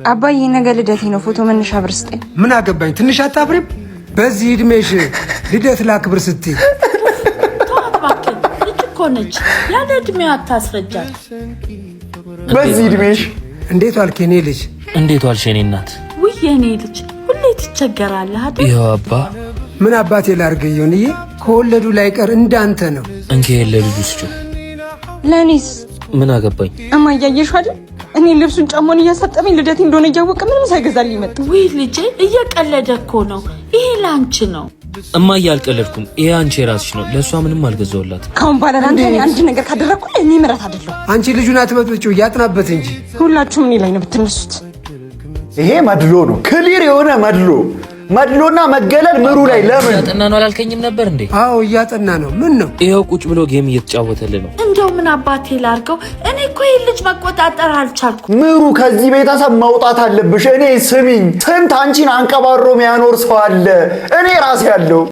አባዬ ነገ ልደቴ ነው። ፎቶ መነሻ ብር ስጠኝ። ምን አገባኝ? ትንሽ አታፍሪም? በዚህ እድሜሽ ልደት ላክብር ስትይ ልጅ እኮ ነች። ያለ እድሜዋ አታስረጃት። በዚህ እድሜሽ እንዴት ዋልክ የኔ ልጅ? እንዴት ዋልሽ የኔ እናት? ውይ የኔ ልጅ ሁሌ ትቸገራለህ አይደል? ይኸው አባ። ምን አባቴ ላርገ ይሁንዬ? ከወለዱ ላይ ቀር እንዳንተ ነው። እንኪ የለ ልጁ ስጩ። ለኔስ ምን አገባኝ? እማዬ አየሽ አይደል? እኔ ልብሱን ጫማውን እያሳጠበኝ ልደቴ እንደሆነ እያወቀ ምንም ሳይገዛልኝ መጣ። ውይ ልጄ እየቀለደ እኮ ነው። ይሄ ላንቺ ነው። እማዬ አልቀለድኩም። ይሄ አንቺ የራስሽ ነው። ለሷ ምንም አልገዛውላት። ካሁን በኋላ አንተ አንድ ነገር ካደረኩ እኔ ምረት አይደለም። አንቺ ልጁን አትበጥብጪው፣ ያጥናበት እንጂ። ሁላችሁም እኔ ላይ ነው ብትነሱት። ይሄ መድሎ ነው። ክሊር የሆነ መድሎና መገለል ምሩ ላይ ለምን እያጠና ነው አላልከኝም ነበር እንዴ? አዎ እያጠና ነው። ምን ነው? ይሄው ቁጭ ብሎ ጌም እየተጫወተልን ነው። እንደው ምን አባቴ ላርገው? እኔ እኮ ይሄን ልጅ መቆጣጠር አልቻልኩም። ምሩ ከዚህ ቤተሰብ መውጣት አለብሽ። እኔ ስሚኝ፣ ስንት አንቺን አንቀባሮ የሚያኖር ሰው አለ። እኔ ራሴ ያለው